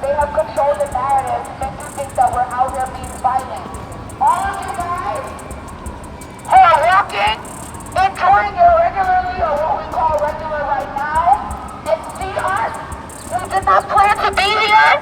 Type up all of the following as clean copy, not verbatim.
They have controlled the narrative to make you think that we're out here being violent. All of you guys who are walking, enjoying irregularly, or what we call regular right now, and see us, who did not plan to be here,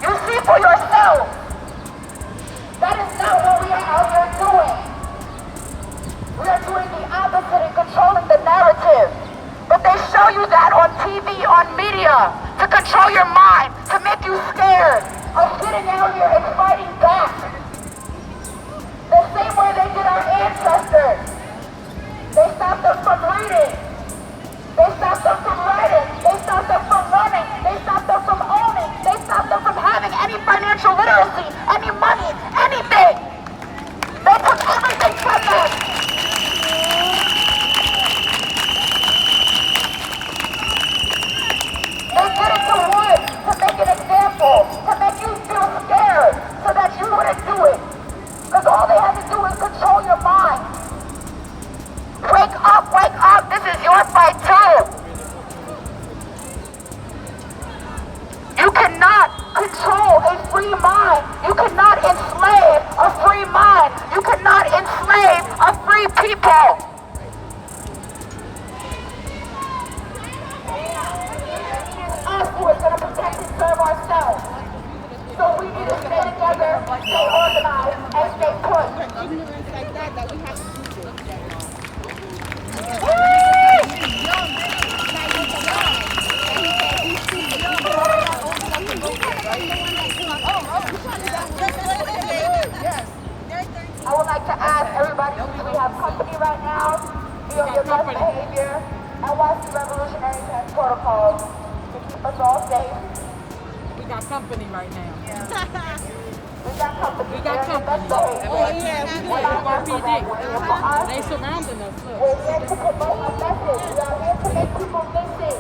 you see for yourself. That is not what we are out here doing. We are doing the opposite and controlling the narrative. But they show you that on TV, on media, to control your mind, to make you scared of sitting out here and fighting back. The same way they did our ancestors. They stopped them from reading. They stopped them from writing. They stopped them from running. They stopped them from owning. They stopped them from having any financial literacy, any money, anything. They took everything from them. They did it to what? To make an example, to make you feel scared, so that you wouldn't do it. Because all they had to do is control your mind. Wake up, this is your fight too. You cannot control a free mind. You cannot enslave a free mind. You cannot enslave a free people. It's us who is going to protect and serve ourselves. So we need to stay together, stay organized, and stay put. Ignorance like that we have to do this. I would like to ask everybody, do we have company right now? Be on your best behavior and watch the revolutionary protocols to keep us all safe. We got company right now. We got company. We got company. Oh yeah, we We're not here for that. We're here for us. They surrounding us. Look. We're here to promote a message. We are here to make people listen.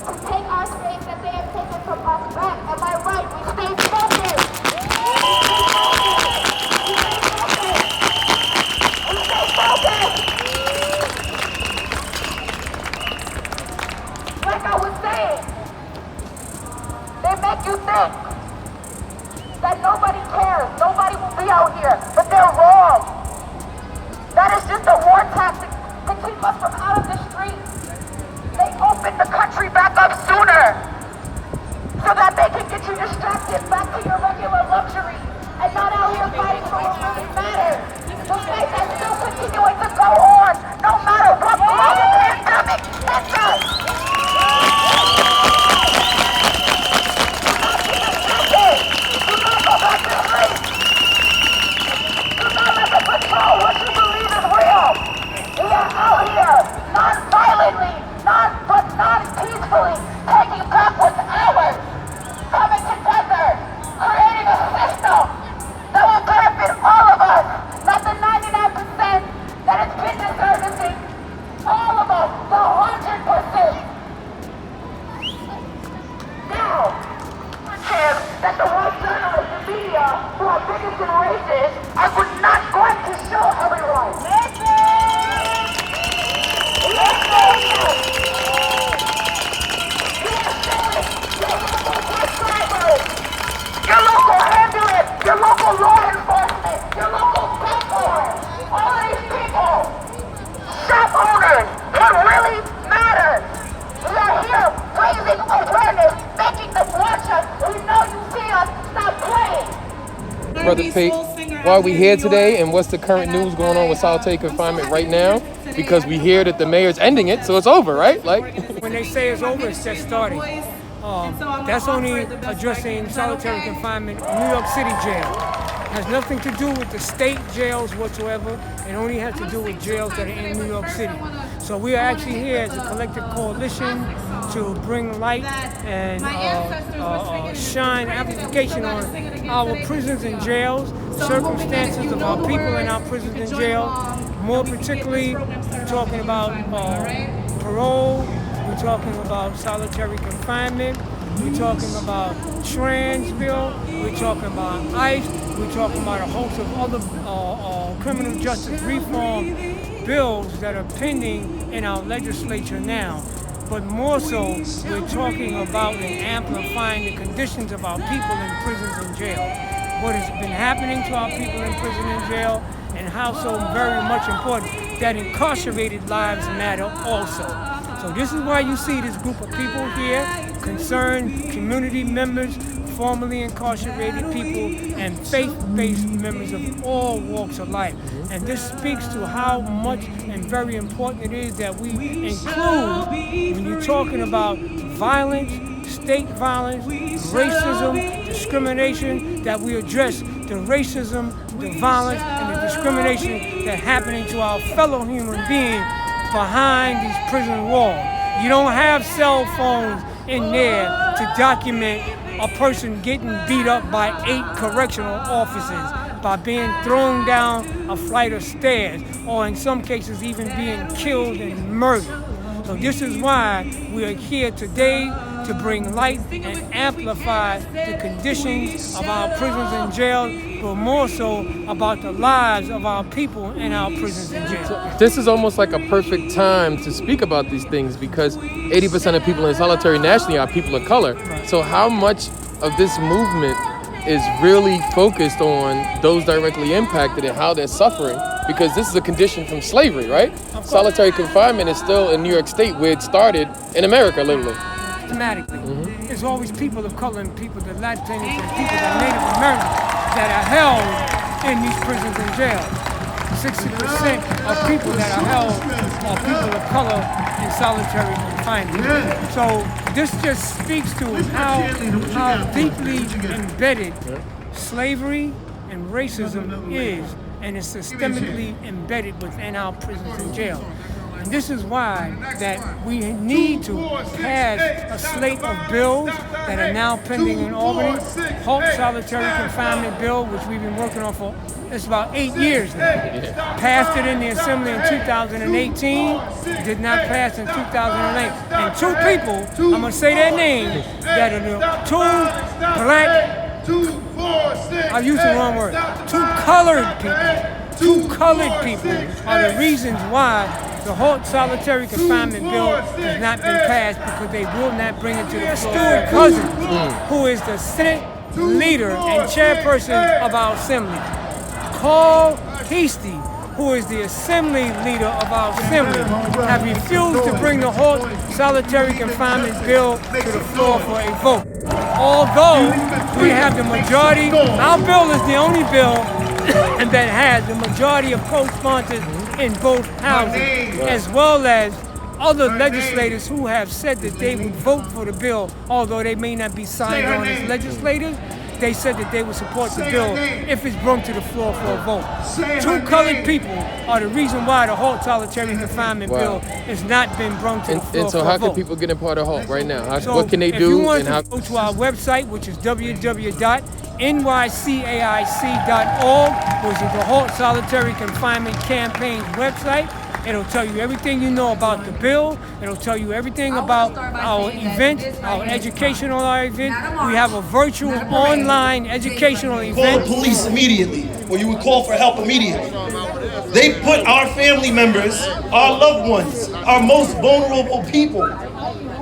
To take our space that they have taken from us back. Am I right? We stay focused. We stay focused. Like I was saying, they make you think that nobody cares, nobody will be out here, but they're wrong. That is just a war tactic to keep us from out of the streets. They opened the country back up sooner so that they can get you distracted back to your regular luxury and not out here fighting for what really matters. The fight that's still continuing to go on, no matter what global pandemic hits us. What you believe is real. We are out here, non-violently, non-peacefully, taking back what's ours, coming together, creating a system that will benefit all of us, not the 99% that has been disservicing all of us, the 100%. Now, that the white journalists and media who are bigots and racist are not going to show everyone. Your local ambulance, your local law enforcement, your local bank owners, all of these people, shop owners, what really matters. We are here raising awareness, making them watch us. We know you see us. Stop playing. Brother Pate, why are we here today and what's the current news going on with solitary confinement right now? Because we hear that the mayor's ending it, so it's over, right? When they say it's over, it's just starting. That's only addressing solitary confinement in New York City jail. Has nothing to do with the state jails whatsoever. It only has to do with jails that are in New York City. So we are actually here as a collective coalition to bring light and shine amplification on our prisons and jails, circumstances of our people in our prisons and jail. More particularly, we're talking about parole, we're talking about solitary confinement, we're talking about trans bill, we're talking about ICE, we're talking about a host of other criminal justice reform bills that are pending in our legislature now. but more so, we're talking about and amplifying the conditions of our people in prisons and jail. What has been happening to our people in prison and jail, and how so very much important that incarcerated lives matter also. So this is why you see this group of people here, concerned community members, formerly incarcerated people, and faith-based members of all walks of life. And this speaks to how much and very important it is that we include, when you're talking about violence, state violence, racism, discrimination, that we address the racism, the violence, and the discrimination that's happening to our fellow human beings behind these prison walls. You don't have cell phones in there to document a person getting beat up by 8 correctional officers, by being thrown down a flight of stairs, or in some cases even being killed and murdered. So this is why we are here today, to bring light and amplify the conditions of our prisons and jails, but more so about the lives of our people in our prisons and jails. This is almost like a perfect time to speak about these things, because 80% of people in solitary nationally are people of color. So how much of this movement is really focused on those directly impacted and how they're suffering? Because this is a condition from slavery, right? Solitary confinement is still in New York State, where it started in America, literally. Systematically. It's always people of color and people, the Latinos and people, the Native Americans, that are held in these prisons and jails. 60% of people that are held are people of color in solitary confinement. So this just speaks to how deeply embedded slavery and racism is, and is systemically embedded within our prisons and jails. And this is why that we need to pass a slate of bills that are now pending in Albany. HALT solitary confinement bill, which we've been working on for it's about 8 years now. Passed it in the Assembly in 2018, did not pass in 2008. And 2 people, I'm gonna say their names, that are the 2 black, I'll use the wrong word, 2 colored people. 2 colored people are the reasons why the HALT solitary confinement bill has not been passed, because they will not bring it to the floor. Stuart Cousins, who is the Senate leader and chairperson of our Assembly. Carl Hasty, who is the Assembly leader of our Assembly, have refused to bring the HALT solitary confinement bill to the floor for a vote. Although we have the majority, our bill is the only bill that has the majority of co-sponsors in both houses, as well as other legislators who have said that they would vote for the bill, although they may not be signed on as legislators. They said that they would support the bill if it's brought to the floor for a vote. 2 colored people are the reason why the HALT solitary confinement bill has not been brought to the floor. And so for how a vote. can people get a part of HALT right now? So what can they do? If you want and to how? go to our website, which is www.nycaic.org, which is the HALT solitary confinement campaign's website. It'll tell you everything you know about the bill. It'll tell you everything about our event, our educational event. We have a virtual online educational Call event. the police immediately, or you would call for help immediately. They put our family members, our loved ones, our most vulnerable people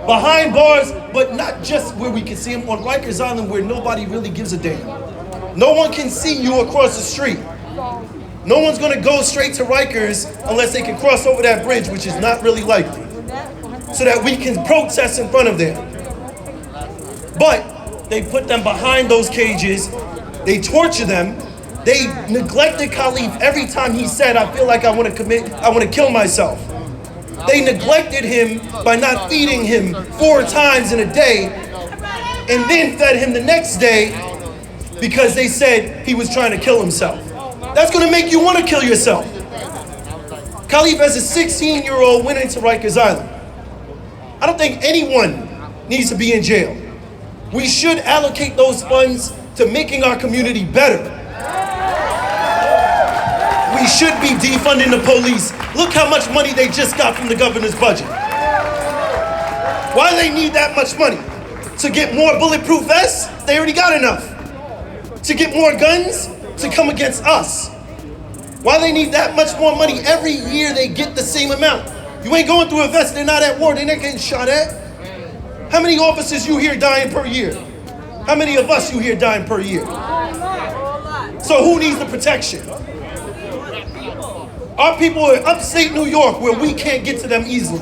behind bars, but not just where we can see them, on Rikers Island, where nobody really gives a damn. No one can see you across the street. No one's going to go straight to Rikers unless they can cross over that bridge, which is not really likely, so that we can protest in front of them. But they put them behind those cages. They torture them. They neglected Kalief every time he said, I feel like I want to kill myself. They neglected him by not feeding him 4 times in a day, and then fed him the next day because they said he was trying to kill himself. That's going to make you want to kill yourself. Kalief, as a 16-year-old, went into Rikers Island. I don't think anyone needs to be in jail. We should allocate those funds to making our community better. We should be defunding the police. Look how much money they just got from the governor's budget. Why do they need that much money? To get more bulletproof vests? They already got enough. To get more guns? To come against us. Why do they need that much more money? Every year they get the same amount. You ain't going through a vest, they're not at war, they're not getting shot at. How many officers you hear dying per year? How many of us you hear dying per year? So who needs the protection? Our people are upstate New York where we can't get to them easily.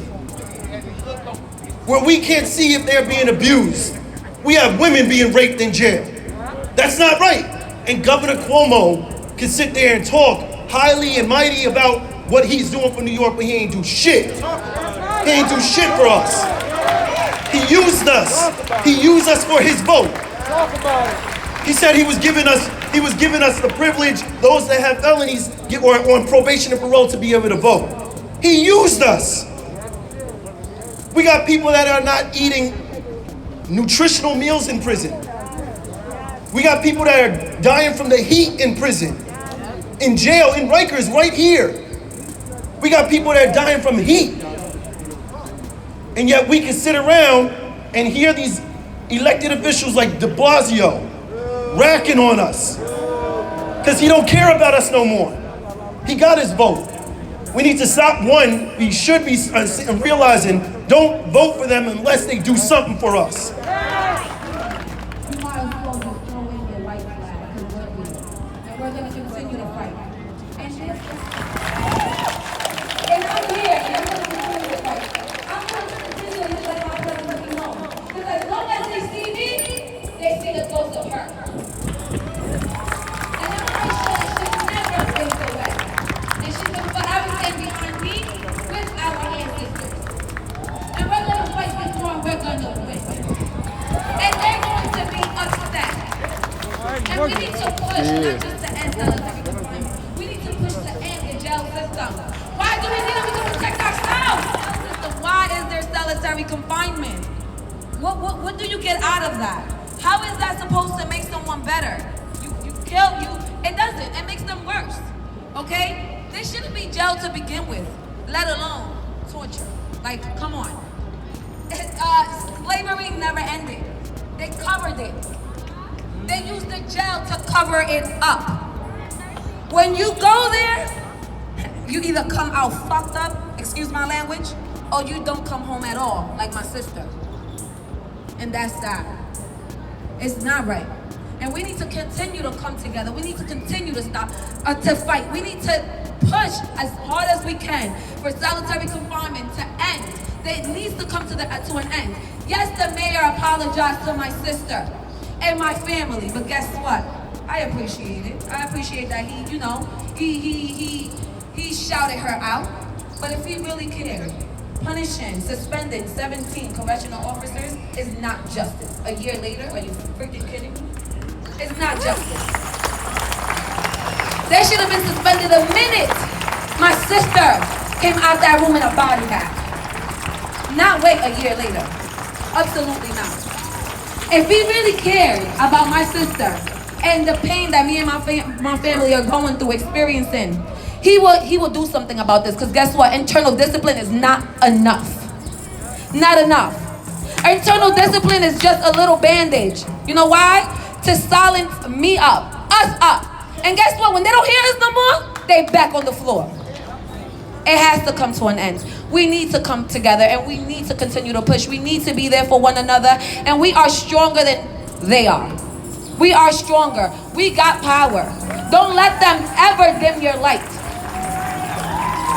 Where we can't see if they're being abused. We have women being raped in jail. That's not right. And Governor Cuomo can sit there and talk highly and mighty about what he's doing for New York, but he ain't do shit. He ain't do shit for us. He used us. He used us for his vote. He said he was giving us the privilege, those that have felonies or on probation and parole, to be able to vote. He used us. We got people that are not eating nutritional meals in prison. We got people that are dying from the heat in prison, in jail, in Rikers, right here. We got people that are dying from heat. And yet we can sit around and hear these elected officials like de Blasio racking on us because he don't care about us no more. He got his vote. We need to stop. One, we should be realizing, don't vote for them unless they do something for us. You might as well just throw in your white flag because we're here. And we're going to continue to fight. And I'm here and I'm going to continue to fight. I'm going to continue to let my president be known. Because as long as they see me, they see the ghost of her. And I'm going to make sure that she never fades away. And she will forever stand behind me with our ancestors. And we're going to fight this war and we're going to win. And they're going to be upset. And we need to push not just to end solitary confinement. We need to push to end the jail system. Why do we need it? We can protect ourselves. Why is there solitary confinement? What do you get out of that? How is that supposed to make someone better? You kill you. It doesn't. It makes them worse. Okay? They shouldn't be jailed to begin with, let alone torture. Like, come on. Slavery never ended. They covered it. They used the jail to cover it up. When you go there, you either come out fucked up, excuse my language, or you don't come home at all, like my sister. And that's sad. It's not right. And we need to continue to come together. We need to continue to stop, to fight. We need to push as hard as we can for solitary confinement to end. It needs to come to an end. Yes, the mayor apologized to my sister and my family, but guess what? I appreciate it. I appreciate that he shouted her out. But if he really cared, punishing, suspending 17 correctional officers is not justice. A year later, are you freaking kidding me? It's not justice. They should have been suspended the minute my sister came out that room in a body bag. Not wait a year later. Absolutely not. If he really cared about my sister and the pain that me and my family are going through, experiencing, he will do something about this. Because guess what? Internal discipline is not enough. Not enough. Internal discipline is just a little bandage. You know why? To silence me up, us up. And guess what? When they don't hear us no more, they back on the floor. It has to come to an end. We need to come together and we need to continue to push. We need to be there for one another, and we are stronger than they are. We are stronger. We got power. Don't let them ever dim your light.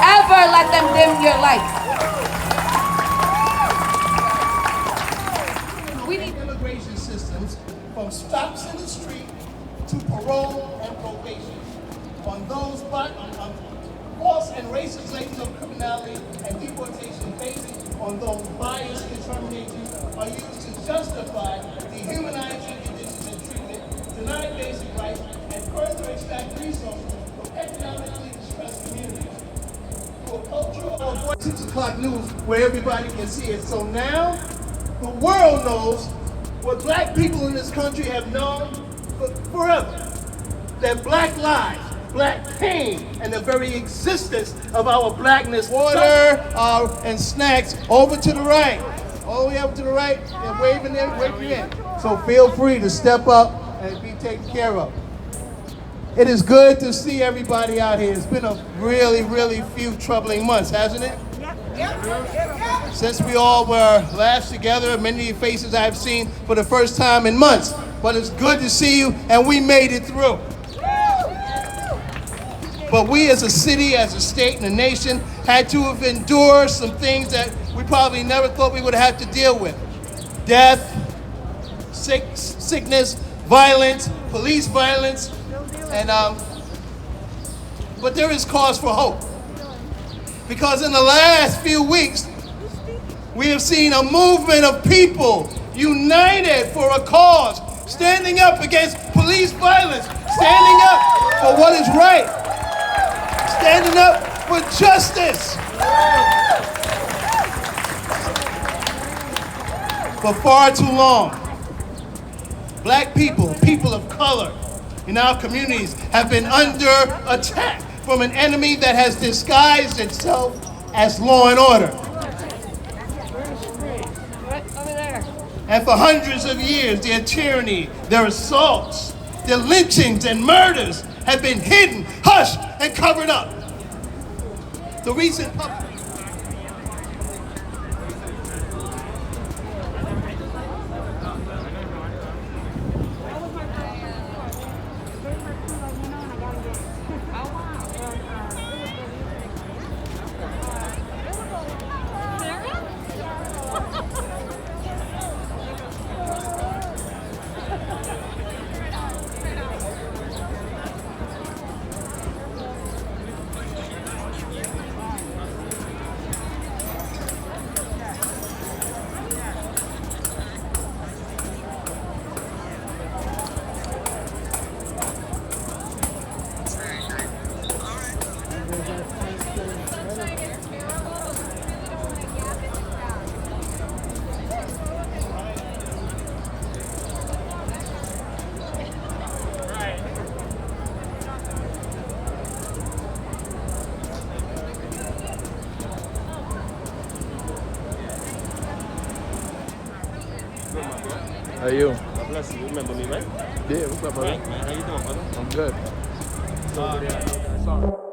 Ever let them dim your light. We need immigration systems from stops in the street to parole and probation. On those false and racist labels of criminality and deportation based on those biased determinations are used to justify dehumanizing conditions and treatment, deny basic rights, and further extract resources from economically distressed communities. To a culture of 6 o'clock news where everybody can see it. So now the world knows what black people in this country have known forever. That black lives, black pain, and the very existence of our blackness. Water and snacks over to the right. All the way up to the right, and waving in, waving in. So feel free to step up and be taken care of. It is good to see everybody out here. It's been a really, really few troubling months, hasn't it? Since we all were last together, many of your faces I have seen for the first time in months. But it's good to see you, and we made it through. But we as a city, as a state, and a nation had to have endured some things that we probably never thought we would have to deal with. Death, sickness, violence, police violence, and but there is cause for hope. Because in the last few weeks, we have seen a movement of people united for a cause, standing up against police violence, standing up for what is right, standing up for justice. For far too long, black people, people of color in our communities have been under attack from an enemy that has disguised itself as law and order. And for hundreds of years, their tyranny, their assaults, their lynchings and murders have been hidden, hushed, and covered up. The recent How are you? God bless you. Remember me, right? Yeah, what's up, brother? Right, man. How you doing, brother? I'm good. Sorry.